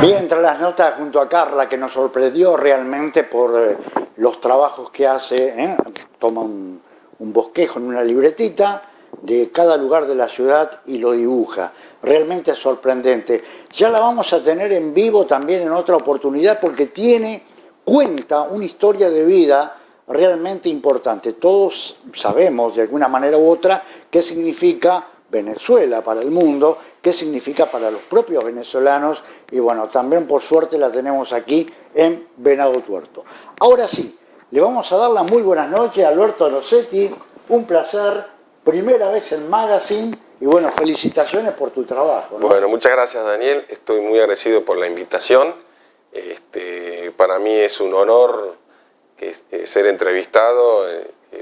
Bien, entre las notas junto a Carla, que nos sorprendió realmente por los trabajos que hace, toma un bosquejo en una libretita de cada lugar de la ciudad y lo dibuja. Realmente es sorprendente. Ya la vamos a tener en vivo también en otra oportunidad porque cuenta una historia de vida realmente importante. Todos sabemos de alguna manera u otra qué significa Venezuela para el mundo, qué significa para los propios venezolanos y bueno, también por suerte la tenemos aquí en Venado Tuerto. Ahora sí, le vamos a dar las muy buenas noches a Alberto Rossetti, un placer, primera vez en Magazine y bueno, felicitaciones por tu trabajo, ¿no? Bueno, muchas gracias Daniel, estoy muy agradecido por la invitación. Para mí es un honor ser entrevistado,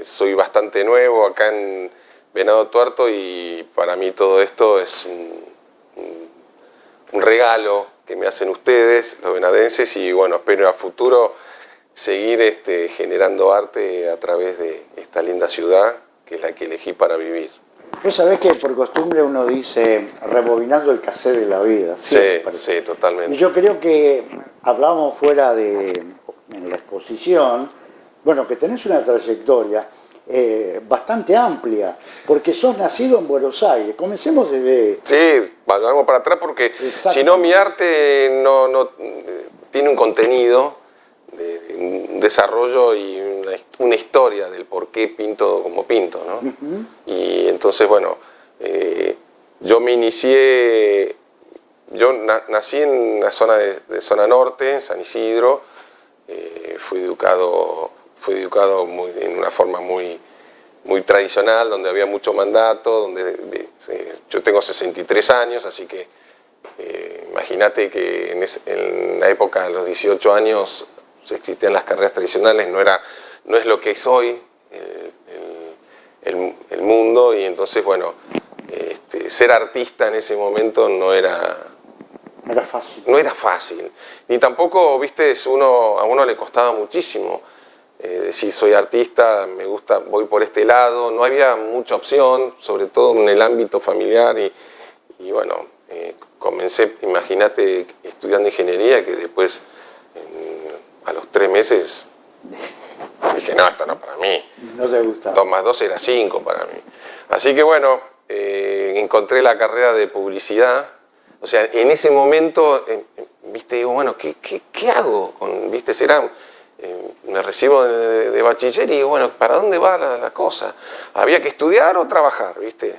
soy bastante nuevo acá en Venado Tuerto y para mí todo esto es un regalo que me hacen ustedes, los venadenses, y bueno, espero a futuro seguir generando arte a través de esta linda ciudad que es la que elegí para vivir. Vos sabés que por costumbre uno dice rebobinando el cassette de la vida. Sí, sí, totalmente. Y yo creo que hablamos fuera en la exposición, bueno, que tenés una trayectoria bastante amplia, porque sos nacido en Buenos Aires. Comencemos desde... Sí, vamos para atrás porque si no mi arte no tiene un contenido, un desarrollo y una historia del por qué pinto como pinto, ¿no? Y entonces, bueno, yo me inicié, nací en la zona de zona norte, en San Isidro, fui educado en una forma muy tradicional, donde había mucho mandato, yo tengo 63 años, así que imagínate que en la época de los 18 años existían las carreras tradicionales, no es lo que es hoy el mundo, y entonces, bueno, ser artista en ese momento no era fácil. No era fácil. Ni tampoco, viste, a uno le costaba muchísimo decir soy artista, me gusta, voy por este lado. No había mucha opción, sobre todo en el ámbito familiar. Y bueno, comencé, imagínate, estudiando ingeniería, que después, a los 3 meses, dije, no, esto no es para mí. No te gusta. 2 más 2 era 5 para mí. Así que bueno, encontré la carrera de publicidad. O sea, en ese momento, viste, digo, bueno, ¿qué hago? ¿Viste? Me recibo de bachiller y digo, bueno, ¿para dónde va la cosa? ¿Había que estudiar o trabajar, viste?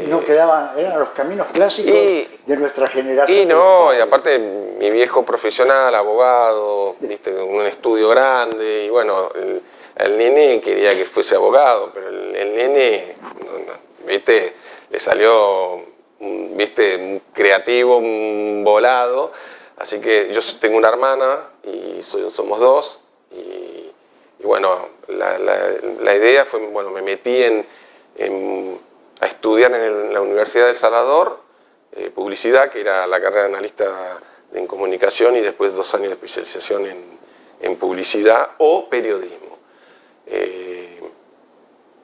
No quedaban, eran los caminos clásicos de nuestra generación. Y no, y aparte mi viejo profesional, abogado, viste, un estudio grande, y bueno, el nene quería que fuese abogado, pero el nene, viste, le salió, viste, un creativo, un volado. Así que yo tengo una hermana y somos 2, y bueno, la idea fue, bueno, me metí a estudiar en la Universidad de El Salvador, publicidad, que era la carrera de analista en comunicación, y después 2 años de especialización en publicidad o periodismo.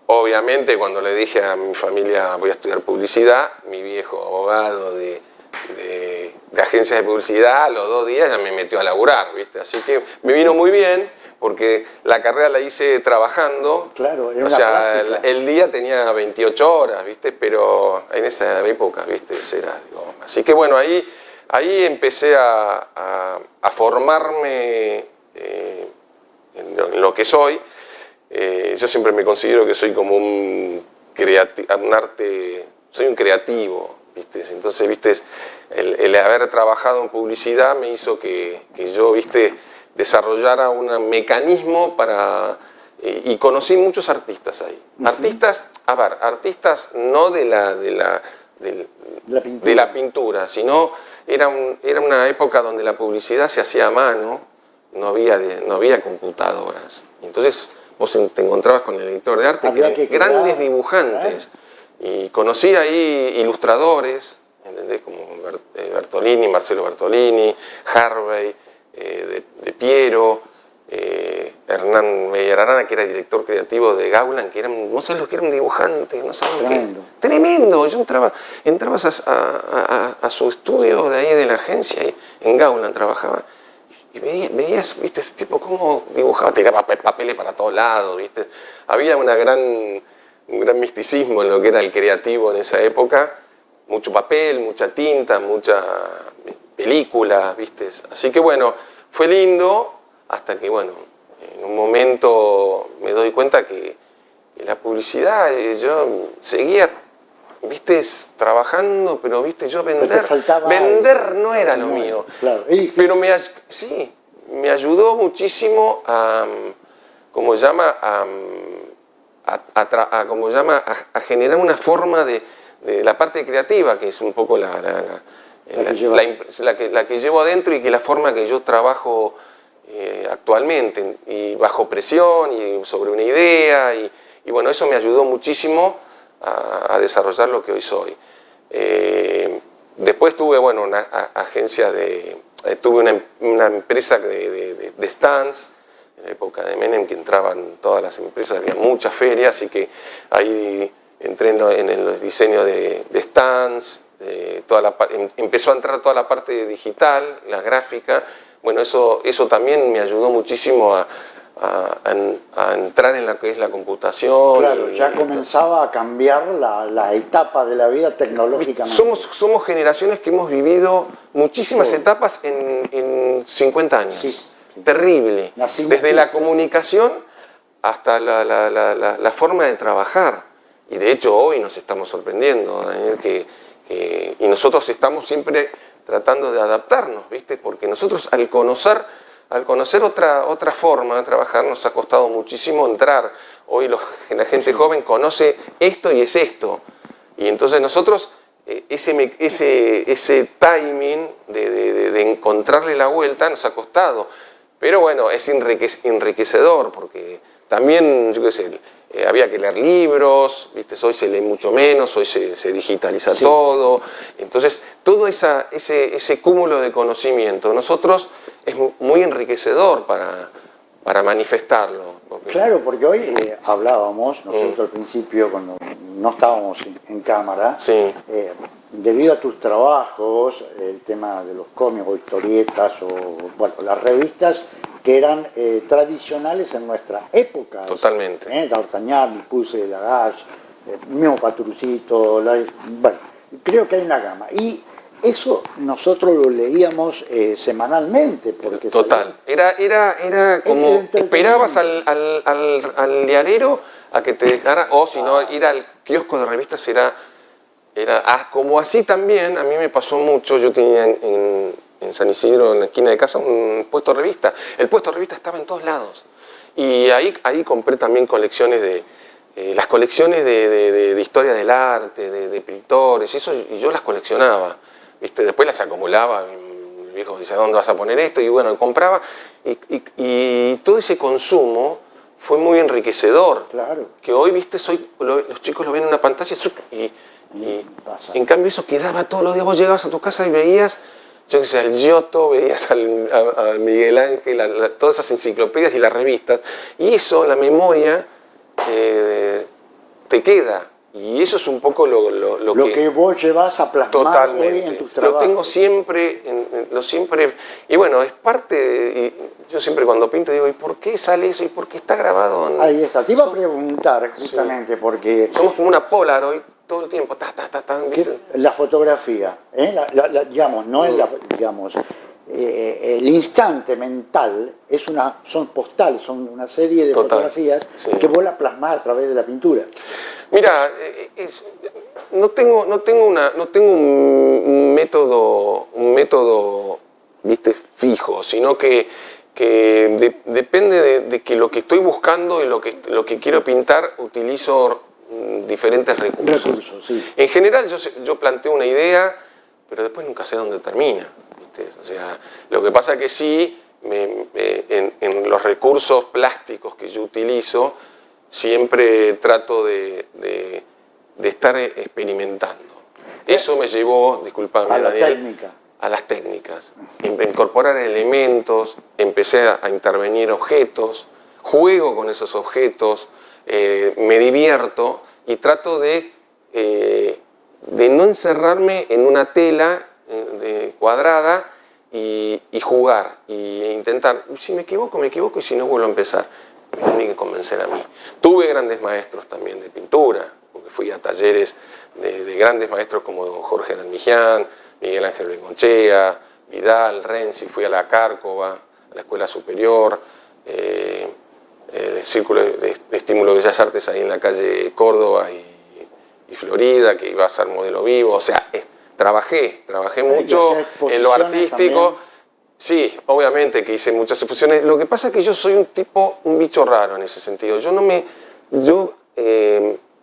Obviamente, cuando le dije a mi familia voy a estudiar publicidad, mi viejo abogado de agencias de publicidad, a los 2 días ya me metió a laburar, ¿viste? Así que me vino muy bien, porque la carrera la hice trabajando. Claro, era o sea, el día tenía 28 horas, ¿viste? Pero en esa época, ¿viste? Así que bueno, ahí empecé a formarme en lo que soy. Yo siempre me considero que soy como soy un creativo, ¿viste? Entonces, ¿viste? El haber trabajado en publicidad me hizo que yo, ¿viste?, desarrollara un mecanismo y conocí muchos artistas ahí. Artistas no de la pintura, sino era una época donde la publicidad se hacía a mano, no había computadoras. Entonces vos te encontrabas con el editor de arte, grandes dibujantes, y conocí ahí ilustradores, ¿entendés? Como Bertolini, Marcelo Bertolini, Harvey, de Piero, Hernán Meyer-Arana, que era director creativo de Gauland, que no sabes lo que era un dibujante, no sabes lo que... Tremendo. Yo entrabas a su estudio de ahí de la agencia, y en Gauland trabajaba, y veías, viste, ese tipo cómo dibujaba, tiraba papeles para todos lados, viste. Había un gran misticismo en lo que era el creativo en esa época, mucho papel, mucha tinta, mucha película, viste. Así que bueno, fue lindo, hasta que bueno, en un momento me doy cuenta que la publicidad, yo seguía, viste, trabajando, pero viste, yo vender no era lo mío. Claro. Pero sí, me ayudó muchísimo a, como llama, a generar una forma de la parte creativa, que es un poco la que llevo adentro y que es la forma que yo trabajo actualmente, y bajo presión y sobre una idea, y bueno, eso me ayudó muchísimo a desarrollar lo que hoy soy. Después tuve, bueno, una agencia tuve una empresa de stands, en la época de Menem, que entraban todas las empresas, había muchas ferias, y que ahí entré en el diseño de stands, empezó a entrar toda la parte digital, la gráfica. Bueno, eso también me ayudó muchísimo a entrar en lo que es la computación. Claro, ya comenzaba a cambiar la etapa de la vida tecnológicamente. Somos generaciones que hemos vivido muchísimas etapas en 50 años. Sí, sí. Terrible. Desde la comunicación hasta la forma de trabajar. Y de hecho hoy nos estamos sorprendiendo, Daniel, y nosotros estamos siempre tratando de adaptarnos, ¿viste? Porque nosotros al conocer otra forma de trabajar nos ha costado muchísimo entrar. Hoy la gente joven conoce esto y es esto. Y entonces nosotros ese timing de encontrarle la vuelta nos ha costado. Pero bueno, es enriquecedor, porque también, yo qué sé, había que leer libros, ¿viste? Hoy se lee mucho menos, hoy se digitaliza todo. Entonces, todo ese cúmulo de conocimiento, nosotros es muy enriquecedor para manifestarlo. Claro, porque hoy hablábamos, nosotros al principio, cuando no estábamos en cámara, debido a tus trabajos, el tema de los cómics, historietas, bueno, las revistas que eran tradicionales en nuestra época. Totalmente. D'Artagnan, Puse, Lagache, mismo Patrucito, bueno, creo que hay una gama. Y eso nosotros lo leíamos semanalmente. Porque total. Era como esperabas al diarero a que te dejara, o si no, ir al kiosco de revistas era como así también. A mí me pasó mucho. Yo tenía en San Isidro, en la esquina de casa, un puesto de revista. El puesto de revista estaba en todos lados. Y ahí compré también colecciones las colecciones de historia del arte, de pintores, y yo las coleccionaba. ¿Viste? Después las acumulaba. Mi viejo dice, ¿dónde vas a poner esto? Y bueno, compraba. Y todo ese consumo fue muy enriquecedor. Claro. Que hoy, ¿viste? Los chicos lo ven en una pantalla y en cambio eso quedaba todos los días. Vos llegabas a tu casa y veías, yo qué sé, al Giotto, veías a Miguel Ángel, todas esas enciclopedias y las revistas. Y eso, la memoria, te queda. Y eso es un poco lo que vos llevas a plasmar hoy en tus trabajos. Lo tengo siempre, y bueno, es parte yo siempre cuando pinto digo, ¿y por qué sale eso? ¿Y por qué está grabado? Ahí está, te iba a preguntar justamente porque... Somos como una Polaroid todo el tiempo, ¿viste? La fotografía, digamos, no es digamos, el instante mental son postales, son una serie de fotografías que vos la plasmás a través de la pintura. Mira, no tengo un método, ¿viste? Fijo, sino que depende de que lo que estoy buscando y lo que quiero pintar, utilizo diferentes recursos. Sí. En general yo planteo una idea, pero después nunca sé dónde termina, ¿viste? O sea, lo que pasa es que sí, en los recursos plásticos que yo utilizo, siempre trato de estar experimentando. Eso me llevó, disculpame, a la Daniel, técnica. A las técnicas. Incorporar elementos, empecé a intervenir objetos. juego con esos objetos, me divierto y trato de no encerrarme en una tela cuadrada y jugar, e intentar, si me equivoco, y si no, vuelvo a empezar. Me tiene que convencer a mí. Tuve grandes maestros también de pintura, porque fui a talleres de grandes maestros como don Jorge Dalmigián, Miguel Ángel Bengochea, Vidal, Renzi, fui a la Cárcova, a la Escuela Superior, el Círculo de Estímulo de Bellas Artes ahí en la calle Córdoba y Florida, que iba a ser modelo vivo, o sea, trabajé mucho en lo artístico. También. Sí, obviamente que hice muchas exposiciones. Lo que pasa es que yo soy un bicho raro en ese sentido.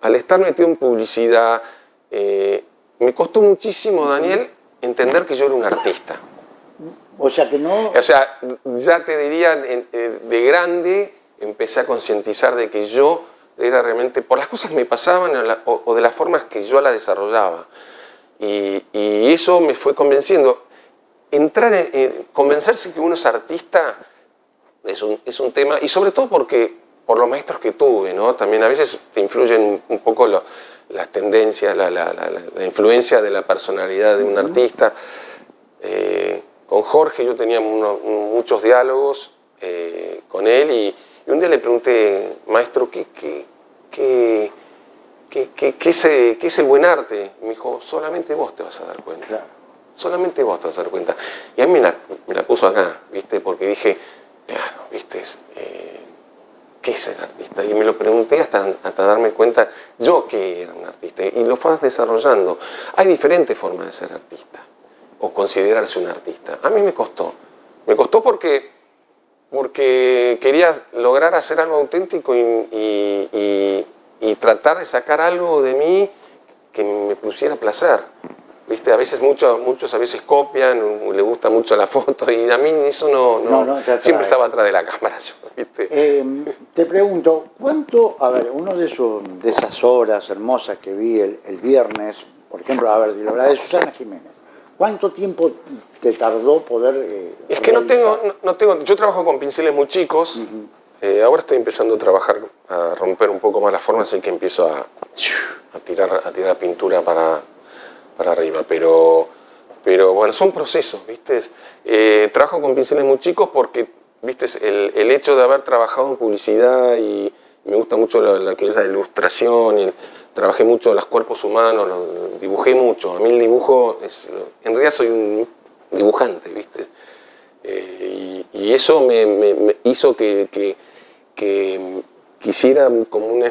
Al estar metido en publicidad, me costó muchísimo, Daniel, entender que yo era un artista. O sea que no... O sea, ya te diría, de grande empecé a concientizar de que yo era realmente, por las cosas que me pasaban o de las formas que yo la desarrollaba. Y eso me fue convenciendo. Convencerse que uno es artista es un tema, y sobre todo porque por los maestros que tuve, ¿no? También a veces te influyen un poco las tendencias, la influencia de la personalidad de un artista. Con Jorge yo tenía muchos diálogos con él y un día le pregunté, maestro, ¿qué es el buen arte? Y me dijo, solamente vos te vas a dar cuenta. Claro. Solamente vos te vas a dar cuenta. Y a mí me la puso acá, ¿viste? Porque dije, claro, ¿viste? ¿Qué es ser artista? Y me lo pregunté hasta darme cuenta yo que era un artista. Y lo vas desarrollando. Hay diferentes formas de ser artista o considerarse un artista. A mí me costó. Me costó porque quería lograr hacer algo auténtico y tratar de sacar algo de mí que me pusiera placer. ¿Viste? A veces muchos a veces copian, le gusta mucho la foto y a mí eso no siempre estaba atrás de la cámara. ¿Viste? Te pregunto, ¿cuánto, a ver, de esas horas hermosas que vi el viernes, por ejemplo, a ver, la de Susana Jiménez, ¿cuánto tiempo te tardó poder Es que no tengo, yo trabajo con pinceles muy chicos, ahora estoy empezando a trabajar, a romper un poco más las formas, así que empiezo a tirar pintura para arriba, pero bueno, son procesos, ¿viste? Trabajo con pinceles muy chicos porque, ¿viste? El hecho de haber trabajado en publicidad y me gusta mucho lo que es la ilustración, trabajé mucho los cuerpos humanos, dibujé mucho. A mí el dibujo, en realidad soy un dibujante, ¿viste? Y eso me hizo que quisiera como un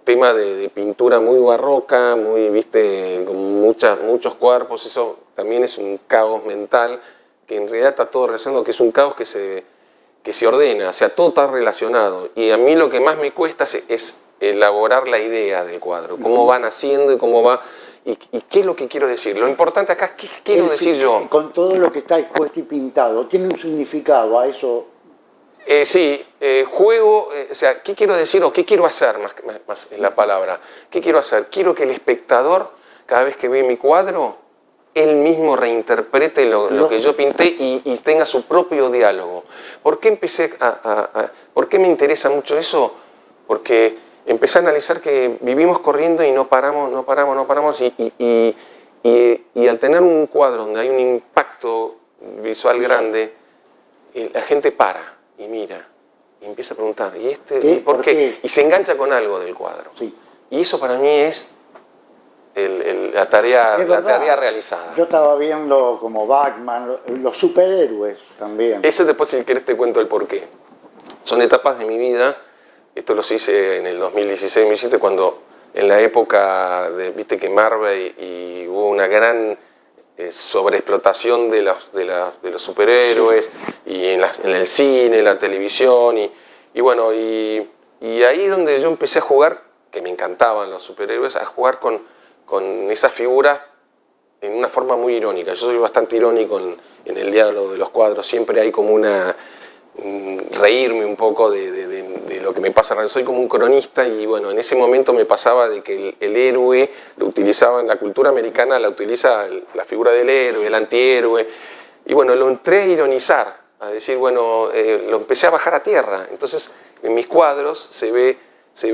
tema de pintura muy barroca, muy, ¿viste? Con muchos cuerpos. Eso también es un caos mental, que en realidad está todo relacionado, que es un caos que se ordena, o sea, todo está relacionado. Y a mí lo que más me cuesta es elaborar la idea del cuadro, cómo va naciendo y cómo va... ¿Y qué es lo que quiero decir? Lo importante acá es qué quiero decir yo. Con todo lo que está expuesto y pintado, ¿tiene un significado a eso? Sí, juego, o sea, ¿qué quiero decir o qué quiero hacer? Más es la palabra. ¿Qué quiero hacer? Quiero que el espectador, cada vez que ve mi cuadro, él mismo reinterprete lo que yo pinté y tenga su propio diálogo. ¿Por qué ¿por qué me interesa mucho eso? Porque empecé a analizar que vivimos corriendo y no paramos, y al tener un cuadro donde hay un impacto visual grande, la gente para y mira y empieza a preguntar, ¿y por qué? Y se engancha con algo del cuadro. Sí. Y eso para mí es la tarea realizada. Yo estaba viendo como Batman, los superhéroes también. Ese después, si querés, te cuento el porqué. Son etapas de mi vida. Esto los hice en el 2016-2017, cuando en la época viste que Marvel y hubo una gran sobreexplotación de los superhéroes, sí. Y en el cine, en la televisión, y bueno, y ahí es donde yo empecé a jugar, que me encantaban los superhéroes, a jugar con esas figuras en una forma muy irónica. Yo soy bastante irónico en el diálogo de los cuadros, siempre hay como reírme un poco de lo que me pasa. Soy como un cronista y bueno, en ese momento me pasaba de que el héroe lo utilizaba en la cultura americana, la utiliza la figura del héroe, el antihéroe, y bueno, lo entré a ironizar a decir, bueno, lo empecé a bajar a tierra. Entonces, en mis cuadros se ve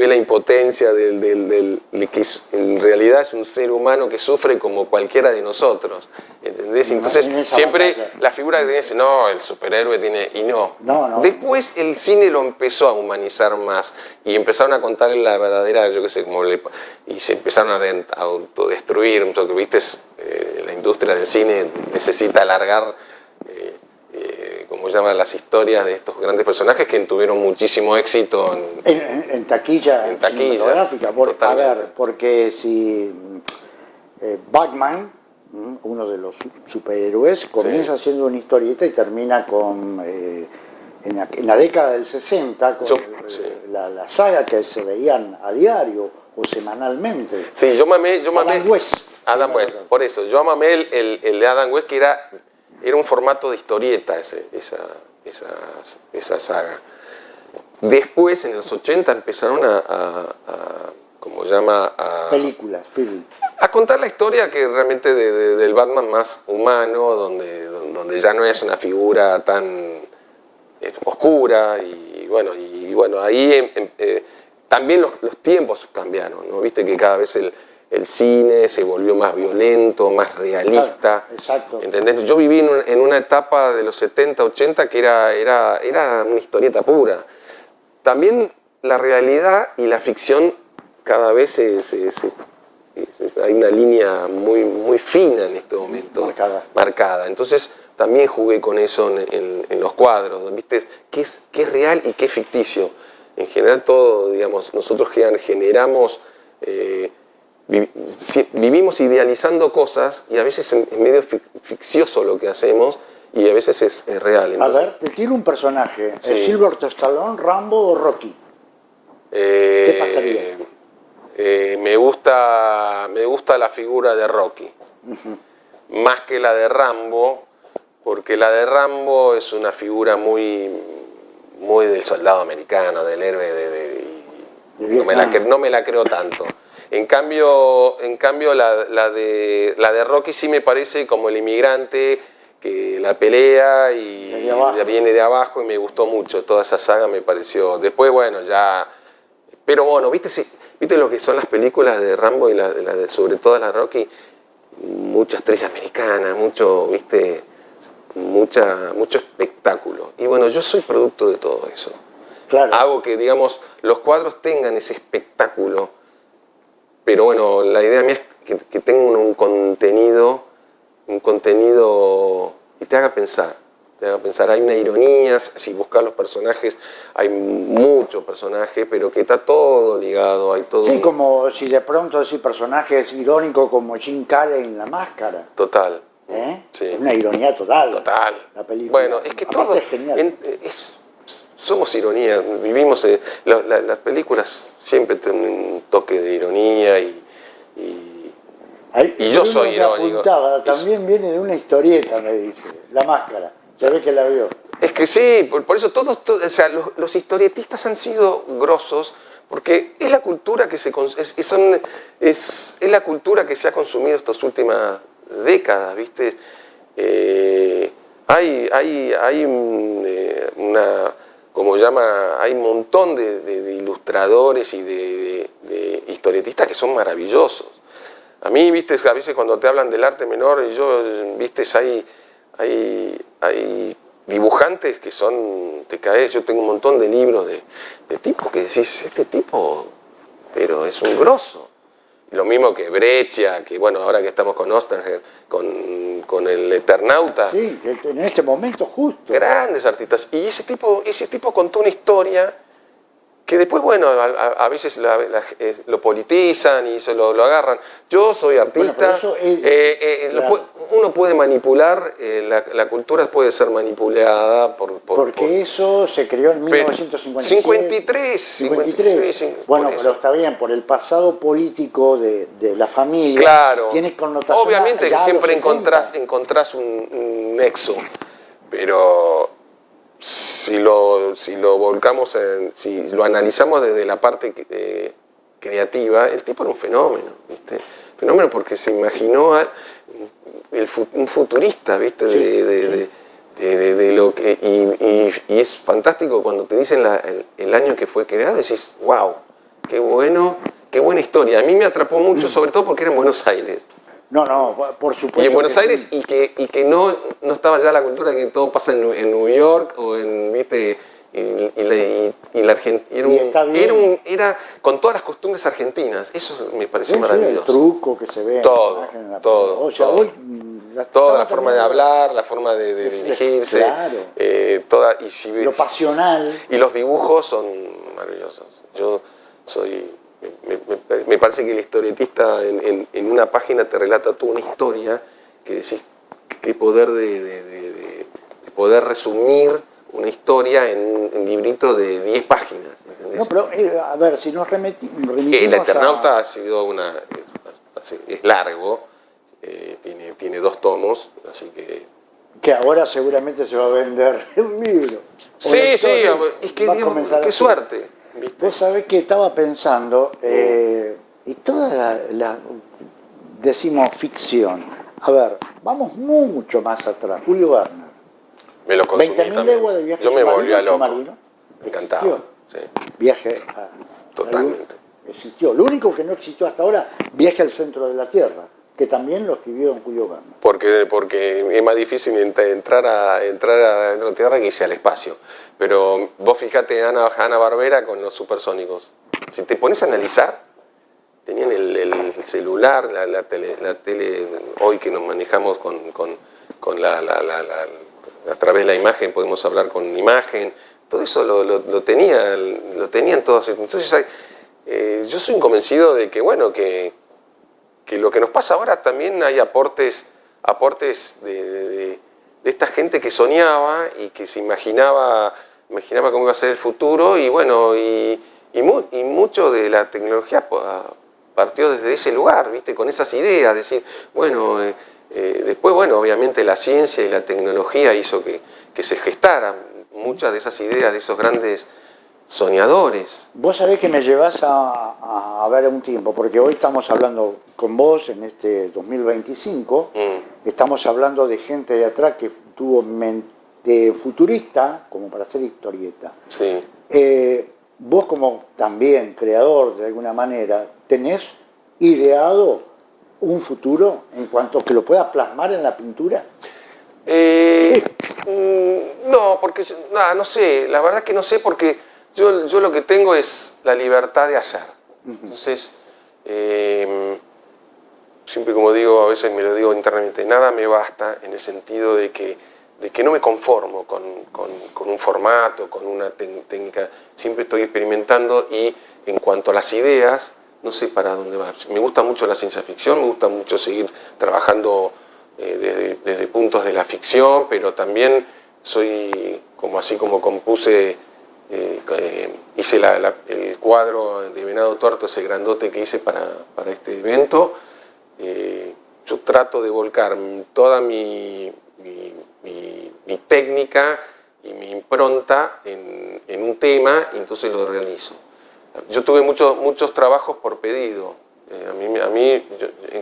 la impotencia de que en realidad es un ser humano que sufre como cualquiera de nosotros, ¿entendés? Entonces siempre batalla, la figura que dice, no, el superhéroe tiene, y no. Después el cine lo empezó a humanizar más y empezaron a contarle la verdadera, yo qué sé, y se empezaron a autodestruir, porque viste, la industria del cine necesita alargar, como llaman, las historias de estos grandes personajes que tuvieron muchísimo éxito en taquilla cinematográfica. A ver, porque si Batman, uno de los superhéroes, comienza siendo una historieta y termina con en la década del 60 con la saga que se veían a diario o semanalmente. Sí, yo mamé Adam West. Adam West, por eso, yo mamé el de Adam West, que era un formato de historieta esa saga. Después, en los 80, empezaron como llama, películas, film. A contar la historia que realmente del Batman más humano, donde ya no es una figura tan oscura y bueno, ahí también los tiempos cambiaron, ¿no? Viste que cada vez el cine se volvió más violento, más realista. Exacto. ¿Entendés? Yo viví en una etapa de los 70, 80 que era una historieta pura. También la realidad y la ficción cada vez hay una línea muy fina en este momento. Marcada. Entonces también jugué con eso en los cuadros, ¿viste? ¿Qué es real y qué es ficticio? En general todo, digamos, nosotros generamos... vivimos idealizando cosas y a veces es medio ficcioso lo que hacemos y a veces es real. Entonces, a ver, te tiro un personaje, sí. Sylvester Stallone, Rambo o Rocky. ¿Qué pasaría? Me gusta la figura de Rocky, más que la de Rambo, porque la de Rambo es una figura muy del soldado americano, del héroe no me la creo tanto. En cambio la de Rocky sí me parece como el inmigrante que la pelea y viene de abajo y me gustó mucho. Toda esa saga me pareció. Después, bueno, ya... Pero bueno, ¿viste lo que son las películas de Rambo y sobre todo la de Rocky? Mucha estrella americana, mucho espectáculo. Y bueno, yo soy producto de todo eso. Claro. Hago que, digamos, los cuadros tengan ese espectáculo. Pero bueno, la idea mía es que tengan un contenido y te haga pensar. Hay una ironía, si buscas los personajes, hay muchos personajes, pero que está todo ligado, hay todo... Sí, como si de pronto decís personajes irónicos como Jim Carrey en La Máscara. Total. Sí. Una ironía total. Total. La película. Bueno, es que todo... Es genial. Somos ironía, vivimos... las películas siempre tienen un toque de ironía y yo soy irónico. También viene de una historieta, me dice, La Máscara. Ya ves que la vio. Es que sí, por eso o sea, los historietistas han sido grosos, porque es la cultura que es la cultura que se ha consumido estas últimas décadas, ¿viste? Hay un montón de ilustradores y de historietistas que son maravillosos. A mí, viste, a veces cuando te hablan del arte menor, viste, hay dibujantes que te caes, yo tengo un montón de libros de tipos que decís, este tipo, pero es un grosso. Lo mismo que Breccia, que bueno, ahora que estamos con Osterheld, con el Eternauta. Sí, en este momento justo. Grandes artistas. Y ese tipo contó una historia que después, bueno, a veces lo politizan y se lo agarran. Yo soy artista, uno puede manipular, la cultura puede ser manipulada porque eso se creó en 1953. 53. Bueno, pero está bien, por el pasado político de la familia, claro, tiene connotación. Obviamente que siempre encontrás un nexo, pero... Si lo volcamos, si lo analizamos desde la parte creativa, el tipo era un fenómeno, ¿viste? Fenómeno porque se imaginó un futurista, ¿viste? Sí. De lo que y es fantástico cuando te dicen el año que fue creado, decís, wow, qué bueno, qué buena historia. A mí me atrapó mucho, sobre todo porque era en Buenos Aires. No, por supuesto. Y en Buenos Aires, sí. y que no estaba ya la cultura que todo pasa en New York o en, ¿viste? Y la Argentina era con todas las costumbres argentinas. Eso me pareció maravilloso. El truco que se ve. Todo, todo. O sea, todo. hoy Toda la forma de hablar, la forma de dirigirse, claro. Lo pasional. Y los dibujos son maravillosos. Yo soy... Me parece que el historietista en una página te relata toda una historia que decís, qué poder de poder resumir una historia en un librito de 10 páginas. ¿Entendés? No, pero a ver, si nos remitimos El Eternauta ha sido es largo, tiene 2 tomos, así que... Que ahora seguramente se va a vender el libro. Sí, es que digo, qué suerte. ¿Viste? Vos sabés que estaba pensando, y toda decimos ficción. A ver, vamos mucho más atrás. Julio Verne. Me lo consumí 20.000 leguas de viaje Yo me volvía loco. submarino. Me encantaba. Sí. Viaje a... Totalmente. Existió. Lo único que no existió hasta ahora, Viaje al centro de la Tierra, que también lo escribió don Julio Verne. Porque es más difícil entrar a dentro de la Tierra que irse al espacio. Pero vos fijate Hanna-Barbera con los supersónicos. Si te pones a analizar, tenían el celular, la tele hoy que nos manejamos a través de la imagen, podemos hablar con imagen, todo eso lo tenían todos. Entonces yo soy convencido de que, bueno, que lo que nos pasa ahora también hay aportes de esta gente que soñaba y que se imaginaba cómo iba a ser el futuro, y bueno, y mucho de la tecnología partió desde ese lugar, ¿viste? Con esas ideas, decir, bueno, después, bueno, obviamente la ciencia y la tecnología hizo que se gestaran muchas de esas ideas de esos grandes soñadores. Vos sabés que me llevás a ver un tiempo, porque hoy estamos hablando con vos en este 2025, estamos hablando de gente de atrás que tuvo mente futurista como para hacer historieta. Sí. Vos como también creador de alguna manera, ¿tenés ideado un futuro en cuanto que lo puedas plasmar en la pintura? No, porque no sé, la verdad que no sé, porque yo lo que tengo es la libertad de hacer. Entonces, siempre como digo, a veces me lo digo internamente, nada me basta, en el sentido de que no me conformo con un formato, con una técnica. Siempre estoy experimentando, y en cuanto a las ideas, no sé para dónde va. Me gusta mucho la ciencia ficción, me gusta mucho seguir trabajando desde puntos de la ficción, pero también soy, así como compuse, hice el cuadro de Venado Tuerto, ese grandote que hice para este evento. Yo trato de volcar toda mi técnica y mi impronta en un tema, y entonces lo realizo. Yo tuve muchos trabajos por pedido. A mí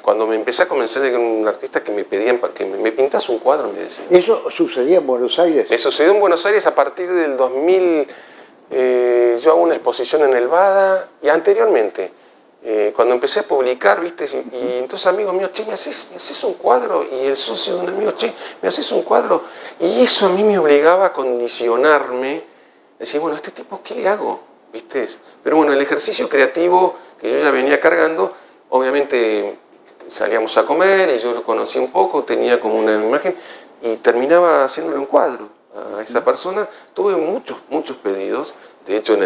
cuando me empecé a convencer de que era un artista que me pedían que me pintas un cuadro, me decían. ¿Eso sucedía en Buenos Aires? Eso sucedió en Buenos Aires a partir del 2000. Yo hago una exposición en el Bada, y anteriormente, cuando empecé a publicar, ¿viste? Y entonces amigos míos, che, ¿me haces un cuadro? Y el socio de un amigo, che, ¿me haces un cuadro? Y eso a mí me obligaba a condicionarme, decir, bueno, ¿a este tipo qué le hago? ¿Viste? Pero bueno, el ejercicio creativo que yo ya venía cargando, obviamente salíamos a comer y yo lo conocía un poco, tenía como una imagen, y terminaba haciéndole un cuadro a esa persona. Tuve muchos pedidos. De hecho,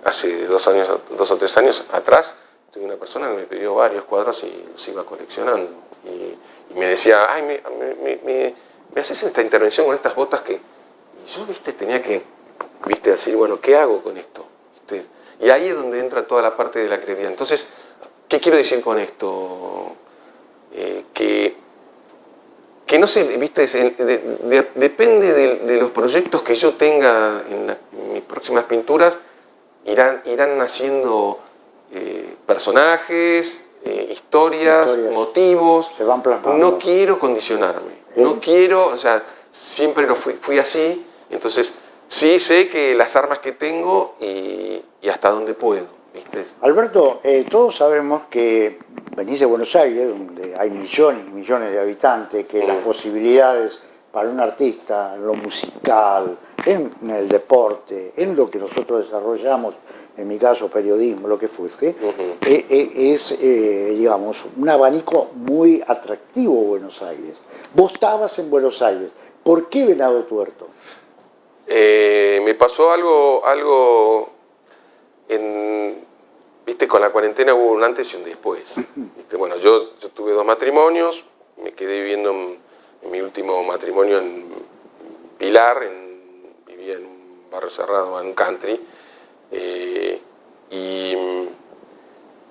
hace 2 o 3 años atrás, tuve una persona que me pidió varios cuadros y los iba coleccionando. Y me decía, ay, me haces esta intervención con estas botas que... Y yo, ¿viste? Tenía que, decir, bueno, ¿qué hago con esto? ¿Viste? Y ahí es donde entra toda la parte de la creatividad. Entonces, ¿qué quiero decir con esto? Que no sé, ¿viste? Depende de los proyectos que yo tenga en mis próximas pinturas, irán naciendo personajes, historias, motivos. Se van plasmando. No quiero condicionarme. No quiero, o sea, siempre fui así, entonces sí sé que las armas que tengo y hasta dónde puedo, ¿viste? Alberto, todos sabemos que venís de Buenos Aires, donde hay millones y millones de habitantes, que las posibilidades para un artista, en lo musical, en el deporte, en lo que nosotros desarrollamos, en mi caso periodismo, lo que fuese, es, digamos, un abanico muy atractivo Buenos Aires. Vos estabas en Buenos Aires, ¿por qué Venado Tuerto? Me pasó algo viste, con la cuarentena hubo un antes y un después. ¿Viste? Bueno, yo tuve 2 matrimonios, me quedé viviendo en mi último matrimonio en Pilar, vivía en un barrio cerrado, en un country, y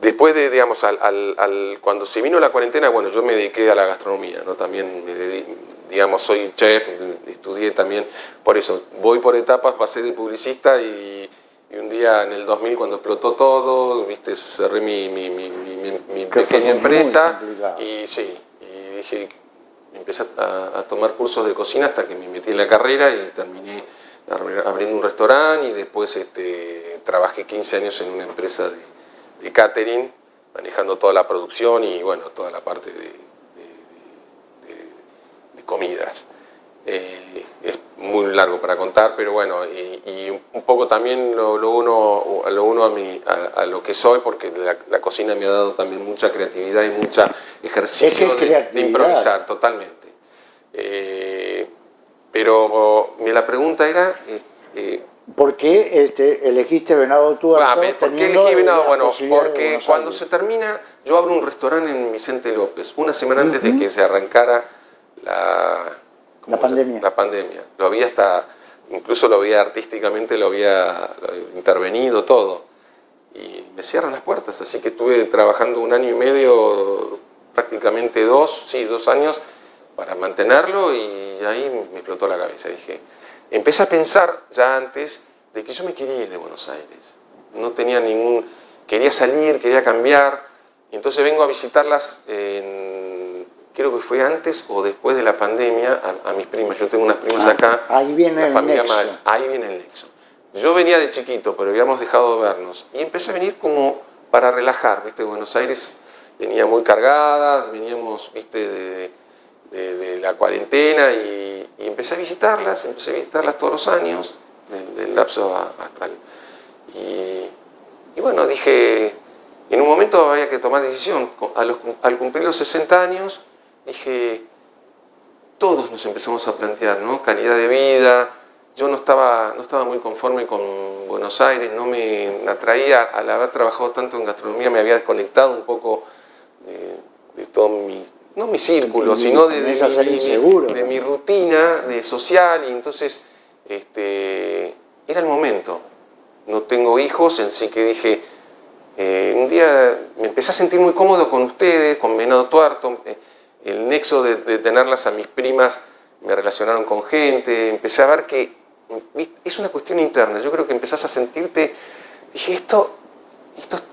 después de, digamos, cuando se vino la cuarentena, bueno, yo me dediqué a la gastronomía, ¿no? También digamos, soy chef, estudié también, por eso, voy por etapas, pasé de publicista y un día en el 2000 cuando explotó todo, viste, cerré mi pequeña empresa y sí, y dije, empecé a tomar cursos de cocina hasta que me metí en la carrera y terminé abriendo un restaurante y después trabajé 15 años en una empresa de catering, manejando toda la producción y bueno, toda la parte de comidas. Es muy largo para contar, pero bueno, y un poco también lo uno a lo que soy, porque la cocina me ha dado también mucha creatividad y mucho ejercicio de improvisar, totalmente. Pero la pregunta era... ¿por qué elegiste Venado Tuerto? ¿Por qué elegí Venado? Bueno, porque cuando se termina, yo abro un restaurante en Vicente López, una semana antes de que se arrancara la pandemia. Lo había incluso lo había artísticamente, lo había intervenido todo. Y me cierran las puertas, así que estuve trabajando 1 año y medio, prácticamente 2 años, para mantenerlo y ahí me explotó la cabeza. Empecé a pensar ya antes de que yo me quería ir de Buenos Aires. No tenía quería salir, quería cambiar. Y entonces vengo a visitarlas creo que fue antes o después de la pandemia, a mis primas. Yo tengo unas primas acá. Ahí viene el nexo. Ahí viene el nexo. Yo venía de chiquito, pero habíamos dejado de vernos. Y empecé a venir como para relajar, ¿viste? Buenos Aires venía muy cargada, veníamos, ¿viste? De la cuarentena y empecé a visitarlas todos los años, del lapso actual. Y bueno, dije, en un momento había que tomar decisión. Al cumplir los 60 años, dije, todos nos empezamos a plantear, ¿no? Calidad de vida. Yo no estaba muy conforme con Buenos Aires, no me atraía, al haber trabajado tanto en gastronomía, me había desconectado un poco de todo no mi círculo, sino de mi rutina de social, y entonces era el momento. No tengo hijos, así que dije, un día me empecé a sentir muy cómodo con ustedes, con Venado Tuerto, el nexo de tenerlas a mis primas, me relacionaron con gente, empecé a ver que es una cuestión interna. Yo creo que empezás a sentirte, dije, esto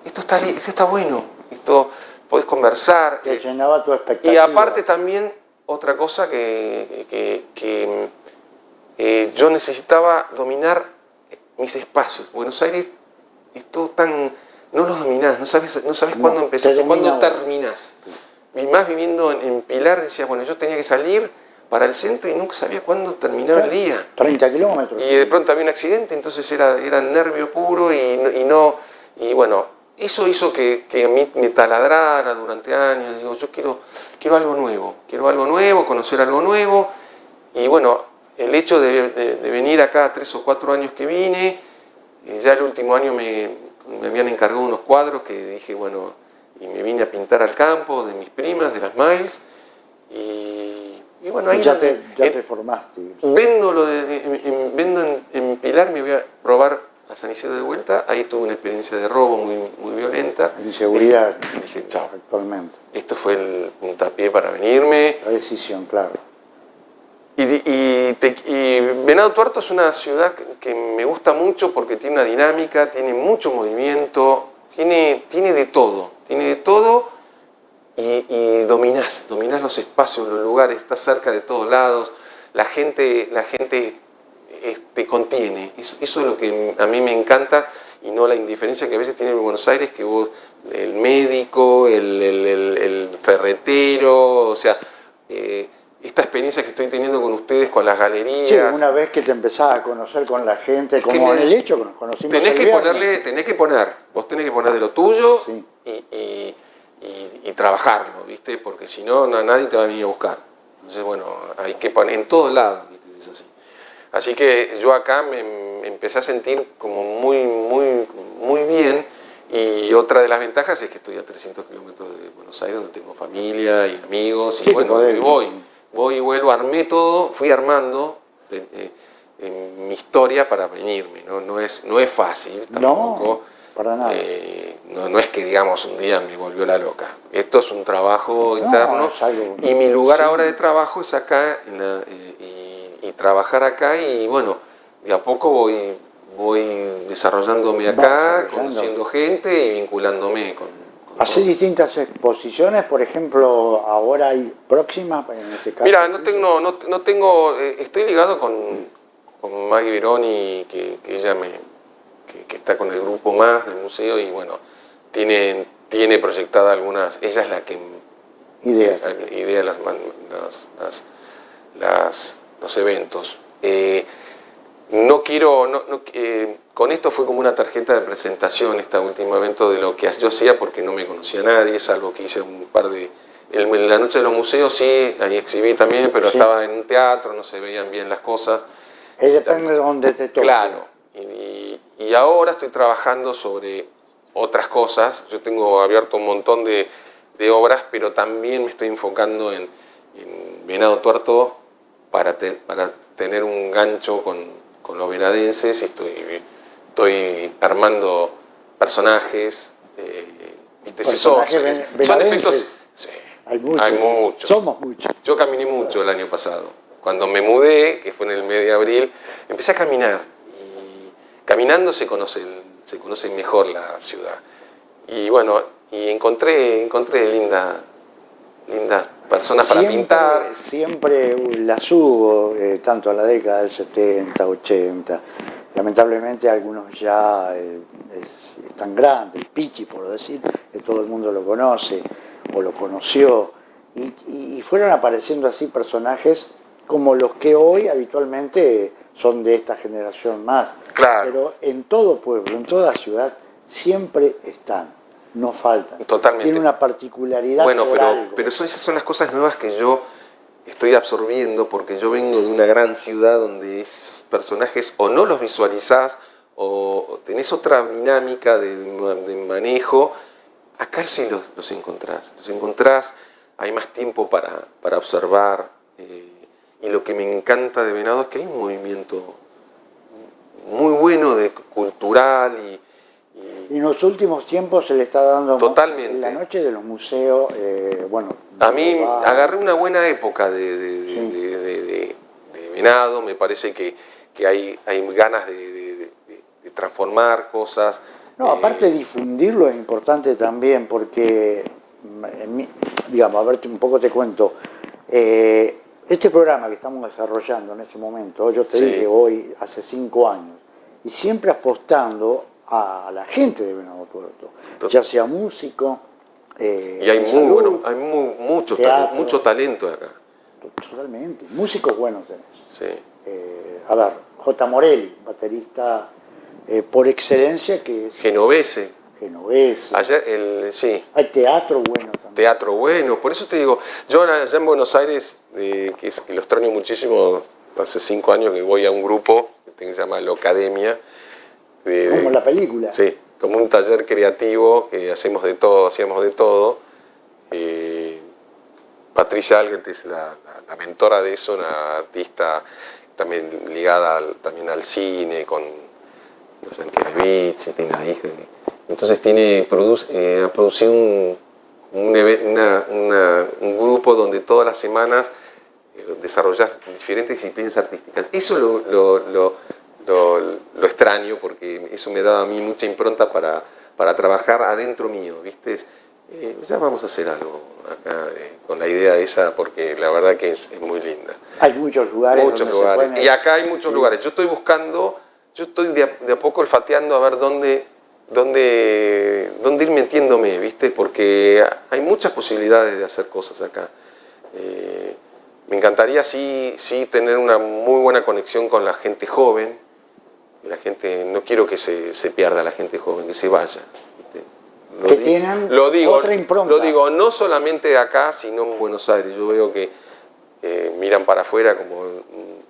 está bueno, esto podés conversar. Te llenaba tu expectativa. Y aparte también, otra cosa que yo necesitaba dominar mis espacios. Buenos Aires es todo tan... no los dominás, no sabes cuándo empezás y cuándo terminás. Y más viviendo en Pilar, decía, bueno, yo tenía que salir para el centro y nunca sabía cuándo terminaba el día. 30 kilómetros. Y de pronto había un accidente, entonces era nervio puro y bueno, eso hizo que a mí me taladrara durante años. Digo, yo quiero algo nuevo, conocer algo nuevo. Y bueno, el hecho de venir acá 3 o 4 años que vine, ya el último año me habían encargado unos cuadros que dije, bueno, y me vine a pintar al campo de mis primas, de las Miles, y bueno, ahí ya te formaste. Vendo en Pilar, me voy a robar a San Isidro de vuelta, ahí tuve una experiencia de robo muy violenta. Inseguridad. Dije, chao. Actualmente. Esto fue el puntapié para venirme. La decisión, claro. Y Venado Tuerto es una ciudad que me gusta mucho porque tiene una dinámica, tiene mucho movimiento, tiene de todo. Y dominás los espacios, los lugares, estás cerca de todos lados. la gente te contiene. Eso es lo que a mí me encanta, y no la indiferencia que a veces tiene en Buenos Aires, que vos, el médico, el ferretero, o sea, esta experiencia que estoy teniendo con ustedes, con las galerías. Sí, una vez que te empezás a conocer con la gente, como en el hecho que nos conocimos tenés el que viernes. vos tenés que poner de lo tuyo, Sí. y trabajarlo, ¿viste? Porque si no, nadie te va a venir a buscar. Entonces, bueno, hay que poner en todos lados, ¿viste? Es así. Así que yo acá me empecé a sentir como muy bien, y otra de las ventajas es que estoy a 300 kilómetros de Buenos Aires, donde tengo familia y amigos, Sí, y bueno, voy y vuelvo, armé todo, fui armando mi historia para venirme, ¿no? No es fácil tampoco. No, para nada. No es que, digamos, un día me volvió la loca. Esto es un trabajo interno, es algo, y mi lugar sí. ahora de trabajo es acá, y trabajar acá, y bueno, de a poco voy desarrollándome acá, conociendo gente y vinculándome con Haces todo. distintas exposiciones, por ejemplo, ahora hay próximas, en este caso. Mira, no tengo, estoy ligado con Maggie Veroni, que ella que está con el grupo más del museo, y bueno, tiene proyectada algunas, ella es la que idea los eventos. No quiero, con esto fue como una tarjeta de presentación este último evento de lo que yo hacía, porque no me conocía nadie, es algo que hice un par de... En la noche de los museos sí, ahí exhibí también, pero Sí. estaba en un teatro, no se veían bien las cosas. Depende de dónde te toque. Claro, y ahora estoy trabajando sobre otras cosas. Yo tengo abierto un montón de obras, pero también me estoy enfocando en Venado Tuerto para tener un gancho con los venadenses, y estoy armando personajes, ¿viste? Son efectos. Sí, hay muchos. Somos muchos. Yo caminé mucho el año pasado. Cuando me mudé, que fue en el mes de abril, empecé a caminar, y caminando se conoce mejor la ciudad. Y bueno, y encontré lindas personas para pintar. Siempre las hubo, tanto en la década del 70, 80. Lamentablemente algunos ya están grandes, el Pichi, por decir, que todo el mundo lo conoce o lo conoció. Y fueron apareciendo así personajes como los que hoy habitualmente son de esta generación más. Claro. Pero en todo pueblo, en toda ciudad, siempre están, no faltan. Totalmente. Tiene una particularidad. Bueno, por algo. pero esas son las cosas nuevas que yo estoy absorbiendo, porque yo vengo de una gran ciudad donde esos personajes o no los visualizás, o tenés otra dinámica de manejo. Acá sí los encontrás, hay más tiempo para observar, y lo que me encanta de Venado es que hay un movimiento muy bueno cultural, y en los últimos tiempos se le está dando totalmente. La noche de los museos, bueno. A mí agarré una buena época de Venado. Me parece que hay ganas de transformar cosas. No, aparte de difundirlo es importante también, porque, digamos, a ver, un poco te cuento, este programa que estamos desarrollando en este momento, yo te dije hoy, hace 5 años, y siempre apostando a la gente de Venado Tuerto, ya sea músico, y hay mucho talento acá. Totalmente, músicos buenos tenés. Sí. A ver, J. Morelli, baterista por excelencia, que es Genovese. Allá, sí. Hay teatro bueno también. Teatro bueno, por eso te digo, yo allá en Buenos Aires, que lo extraño muchísimo, hace 5 años que voy a un grupo que se llama La Academia. Como la película. Sí, como un taller creativo que hacíamos de todo. Patricia Alguet es la mentora de eso, una artista también ligada también al cine, con Yankelevich, tiene una hija. Entonces ha producido un grupo donde todas las semanas desarrollas diferentes disciplinas artísticas. Eso lo extraño, porque eso me daba a mí mucha impronta para trabajar adentro mío, ¿viste? ya vamos a hacer algo acá con la idea esa, porque la verdad que es muy linda. Hay muchos lugares. Muchos lugares. Y acá hay muchos lugares. Yo estoy buscando, yo estoy de a poco olfateando a ver dónde ir metiéndome, ¿viste? Porque hay muchas posibilidades de hacer cosas acá. Me encantaría sí tener una muy buena conexión con la gente joven. La gente, no quiero que se pierda la gente joven, que se vaya. Que tienen otra impronta. Lo digo no solamente acá, sino en Buenos Aires. Yo veo que miran para afuera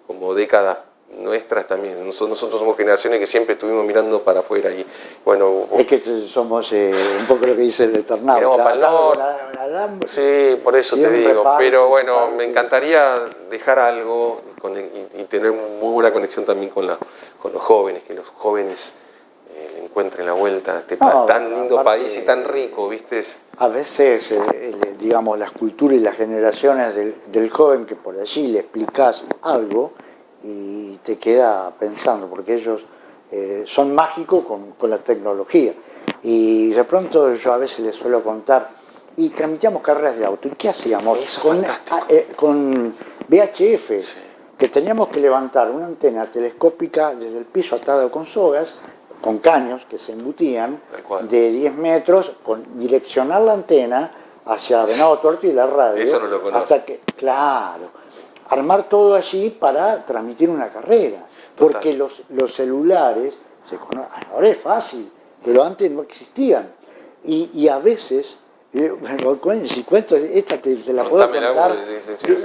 como décadas nuestras también. Nosotros somos generaciones que siempre estuvimos mirando para afuera. Y, bueno, es que somos un poco lo que dice el Eternauta. Sí, por eso te digo. Pero bueno, me encantaría dejar algo y tener muy buena conexión también con los jóvenes, que los jóvenes encuentren la vuelta a este tan lindo país y tan rico, ¿viste? A veces, digamos, las culturas y las generaciones del joven, que por allí le explicás algo y te queda pensando, porque ellos son mágicos con la tecnología. Y de pronto yo a veces les suelo contar, y transmitíamos carreras de auto, ¿y qué hacíamos? Con VHF, sí, que teníamos que levantar una antena telescópica desde el piso atado con sogas, con caños que se embutían de 10 metros, direccionar la antena hacia Venado Tuerto y la radio. Eso no lo conozco. Hasta que, claro, armar todo allí para transmitir una carrera. Total. Porque los celulares, ahora es fácil, pero antes no existían. Y a veces, si cuento, esta te la puedo contar,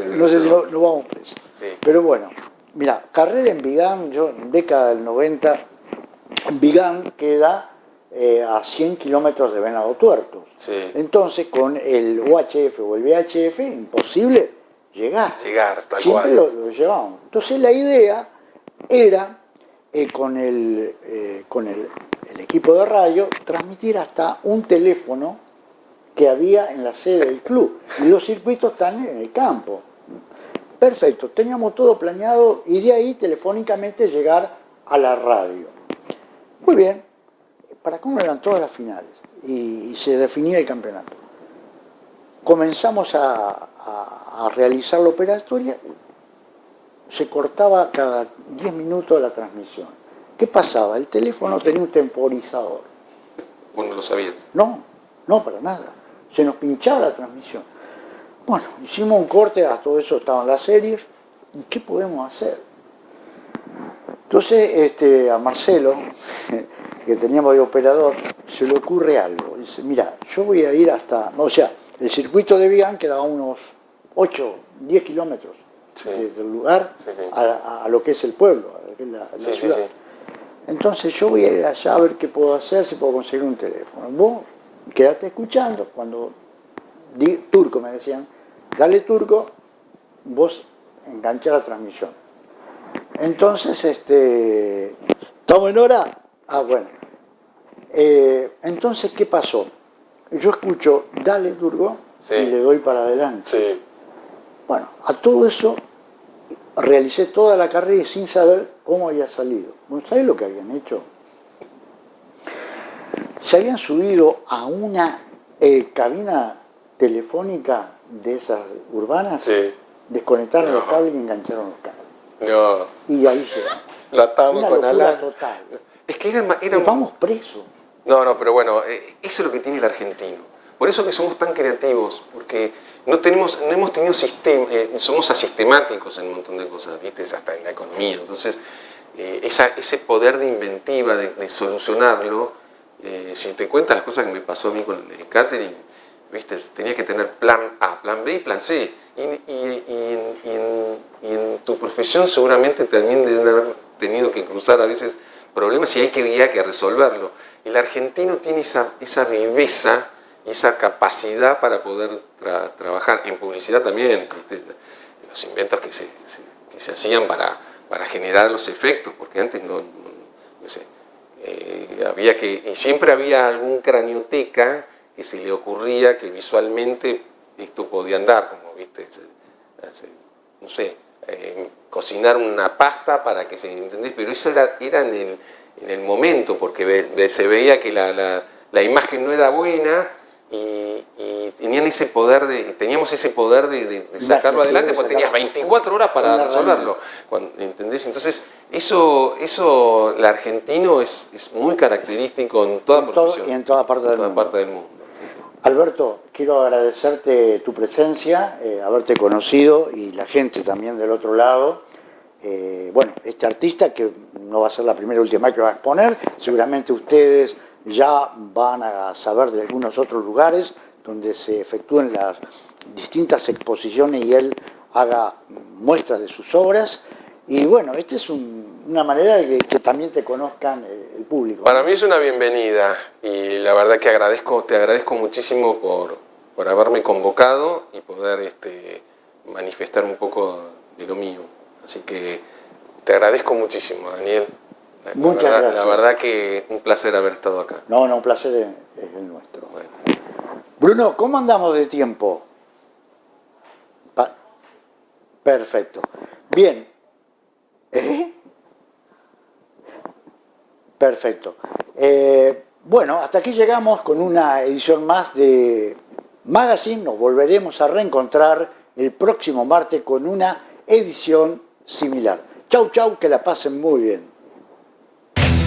no sé si no vamos presos. Sí. Pero bueno, mira, carrera en Vigán, yo en década del 90, Vigán queda a 100 kilómetros de Venado Tuerto. Sí. Entonces, con el UHF o el VHF, imposible llegar. Tal Siempre cual. Lo llevábamos. Entonces, la idea era, con el equipo de radio, transmitir hasta un teléfono que había en la sede del club. Y los circuitos están en el campo. Perfecto, teníamos todo planeado y de ahí telefónicamente llegar a la radio. Muy bien, para cómo eran todas las finales y se definía el campeonato. Comenzamos a realizar la operatoria, se cortaba cada 10 minutos la transmisión. ¿Qué pasaba? El teléfono tenía un temporizador. ¿Vos no lo sabías? No, para nada. Se nos pinchaba la transmisión. Bueno, hicimos un corte, a todo eso estaban las series. ¿Y qué podemos hacer? Entonces, a Marcelo, que teníamos de operador, se le ocurre algo. Dice, mira, yo voy a ir hasta... O sea, el circuito de Vigán quedaba a unos 8, 10 kilómetros, sí, del lugar, sí, sí, a lo que es el pueblo, a lo que es la sí, ciudad. Sí, sí. Entonces yo voy a ir allá a ver qué puedo hacer, si puedo conseguir un teléfono. Vos quedate escuchando, cuando Turco me decían, dale Turco, vos enganchá la transmisión. Entonces, ¿estamos en hora? Bueno. Entonces, ¿qué pasó? Yo escucho, dale Turco, sí, y le doy para adelante. Sí. Bueno, a todo eso realicé toda la carrera sin saber cómo había salido. ¿Sabés lo que habían hecho? Se habían subido a una cabina telefónica de esas urbanas, sí, desconectaron los cables y engancharon los cables. No. Y ahí llegamos. La atamos con locura total. Es que era vamos presos. No, pero bueno, eso es lo que tiene el argentino. Por eso que somos tan creativos, porque no hemos tenido sistema, somos asistemáticos en un montón de cosas, ¿viste? Hasta en la economía. Entonces, ese poder de inventiva, de solucionarlo, si te cuentas las cosas que me pasó a mí con el catering, ¿viste? Tenías que tener plan A, plan B y plan C. Y en tu profesión seguramente también deben haber tenido que cruzar a veces problemas y hay que resolverlo. El argentino tiene esa viveza y esa capacidad para poder trabajar en publicidad también, ¿viste? Los inventos que se hacían para generar los efectos, porque antes no sé, y siempre había algún cranioteca que se le ocurría que visualmente esto podía andar, como viste, no sé, cocinar una pasta para que se ¿entendés? Pero eso era en el momento, porque se veía que la imagen no era buena y tenían ese poder teníamos ese poder de sacarlo adelante, porque tenías 24 horas para resolverlo. ¿Entendés? Entonces, eso el argentino es muy característico en toda profesión. Y en toda parte del mundo. Alberto, quiero agradecerte tu presencia, haberte conocido y la gente también del otro lado. Bueno, este artista que no va a ser la primera y última que va a exponer, seguramente ustedes ya van a saber de algunos otros lugares donde se efectúen las distintas exposiciones y él haga muestras de sus obras. Y bueno, esta es una manera de que también te conozcan el público. Para mí es una bienvenida y la verdad que te agradezco muchísimo por haberme convocado y poder manifestar un poco de lo mío. Así que te agradezco muchísimo, Daniel. Muchas gracias. La verdad que un placer haber estado acá. No, un placer es el nuestro. Bueno. Bruno, ¿cómo andamos de tiempo? Perfecto. Bien. Perfecto. Bueno, hasta aquí llegamos con una edición más de Magazine. Nos volveremos a reencontrar el próximo martes con una edición similar. Chau, chau, que la pasen muy bien.